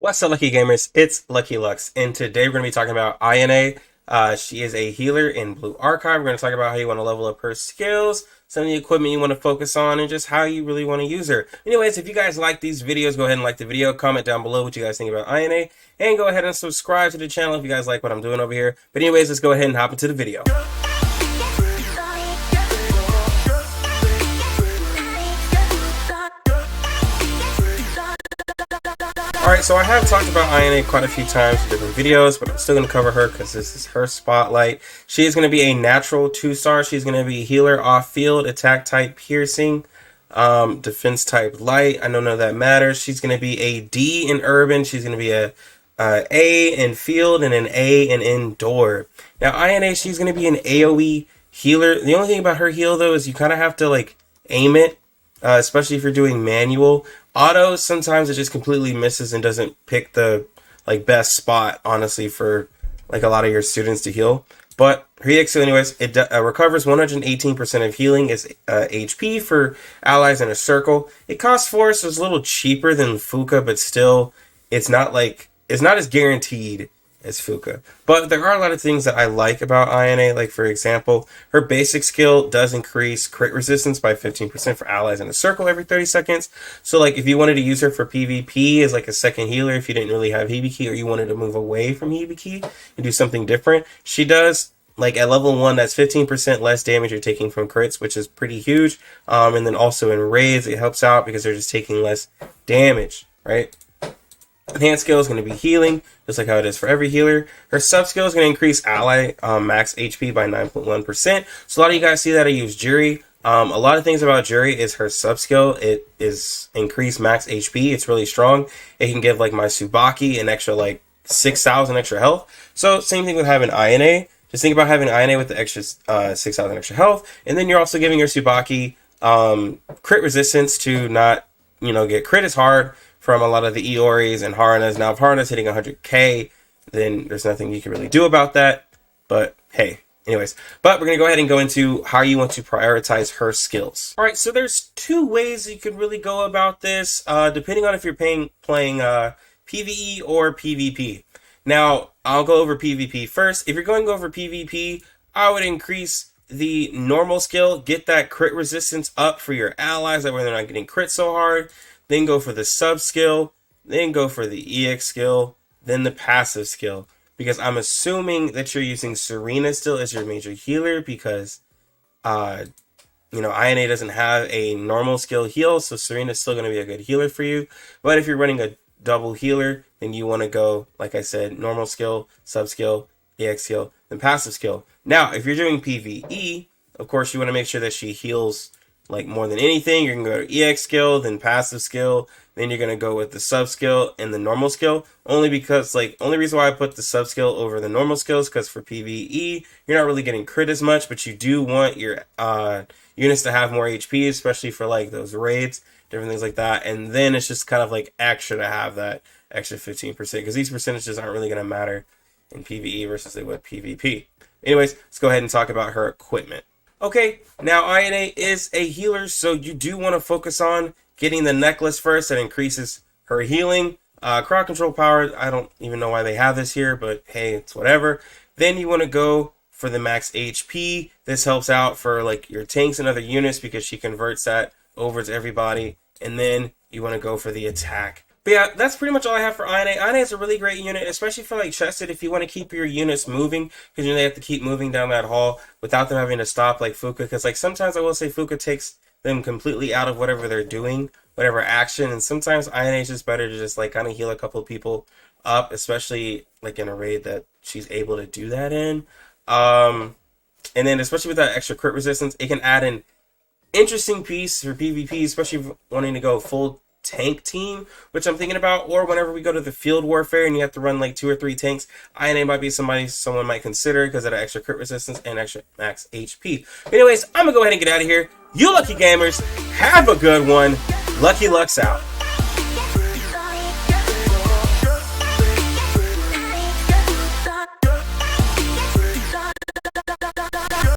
What's up, Lucky Gamers? It's Lucky Lux, and today we're going to be talking about Ayane. She is a healer in Blue Archive. We're going to talk about how you want to level up her skills, some of the equipment you want to focus on, and just how you really want to use her. Anyways, if you guys like these videos, go ahead and like the video, comment down below what you guys think about Ayane, and go ahead and subscribe to the channel if you guys like what I'm doing over here. But anyways, let's go ahead and hop into the video. Alright, so I have talked about Ayane quite a few times in different videos, but I'm still going to cover her because this is her spotlight. She is going to be a natural 2-star. She's going to be healer off-field, attack type piercing, defense type light. I don't know that matters. She's going to be a D in urban. She's going to be a in field and an A in indoor. Now Ayane, she's going to be an AOE healer. The only thing about her heal though is you kind of have to like aim it. Especially if you're doing manual. Auto, sometimes it just completely misses and doesn't pick the best spot, honestly, for like a lot of your students to heal. But her EXO, anyways, it recovers 118% of healing is HP for allies in a circle. It costs 4, so it's a little cheaper than Fuka, but still, it's not as guaranteed as Fuka. But there are a lot of things that I like about Ayane, like for example, her basic skill does increase crit resistance by 15% for allies in a circle every 30 seconds. So like if you wanted to use her for PvP as like a second healer, if you didn't really have Hibiki or you wanted to move away from Hibiki and do something different, she does like at level 1, that's 15% less damage you're taking from crits, which is pretty huge. And then also in raids, it helps out because they're just taking less damage, right? Enhanced skill is going to be healing, just like how it is for every healer. Her sub skill is going to increase ally max HP by 9.1%. So a lot of you guys see that I use Jury. A lot of things about Jury is her sub skill. It is increased max HP. It's really strong. It can give like my Tsubaki an extra like 6,000 extra health. So same thing with having Ayane. Just think about having Ayane with the extra 6,000 extra health, and then you're also giving your Tsubaki crit resistance to not get crit as hard from a lot of the Ioris and Haranas. Now, if Harana's hitting 100k, then there's nothing you can really do about that. But hey, anyways. But we're going to go ahead and go into how you want to prioritize her skills. All right, so there's 2 ways you could really go about this, depending on if you're playing PvE or PvP. Now, I'll go over PvP first. If you're going over PvP, I would increase the normal skill, get that crit resistance up for your allies, that way they're not getting crit so hard. Then go for the sub skill, then go for the EX skill, then the passive skill. Because I'm assuming that you're using Serena still as your major healer because, Ayane doesn't have a normal skill heal, so Serena's still going to be a good healer for you. But if you're running a double healer, then you want to go, like I said, normal skill, sub skill, EX skill, then passive skill. Now, if you're doing PvE, of course, you want to make sure that she heals like more than anything. You're gonna go to EX skill, then passive skill, then you're gonna go with the sub skill and the normal skill. Only because only reason why I put the sub skill over the normal skills, because for PvE you're not really getting crit as much, but you do want your units to have more HP, especially for like those raids, different things like that. And then it's just kind of like extra to have that extra 15%, because these percentages aren't really gonna matter in PvE versus they would PvP. Anyways, let's go ahead and talk about her equipment. Okay, now Ayane is a healer, so you do want to focus on getting the necklace first. That increases her healing. Crowd control power, I don't even know why they have this here, but hey, it's whatever. Then you want to go for the max HP. This helps out for like your tanks and other units because she converts that over to everybody. And then you want to go for the attack. But yeah, that's pretty much all I have for Ayane. Ayane is a really great unit, especially for like chested, if you want to keep your units moving, because they have to keep moving down that hall without them having to stop like Fuka. Because like sometimes I will say Fuka takes them completely out of whatever they're doing, whatever action, and sometimes Ayane is just better to just like kind of heal a couple of people up, especially like in a raid that she's able to do that in. And then especially with that extra crit resistance, it can add an interesting piece for PvP, especially if you're wanting to go full tank team, which I'm thinking about, or whenever we go to the field warfare and you have to run like 2 or 3 tanks, Ayane might be someone might consider because of the extra crit resistance and extra max HP. But anyways, I'm gonna go ahead and get out of here. You lucky gamers, have a good one. Lucky Lux out.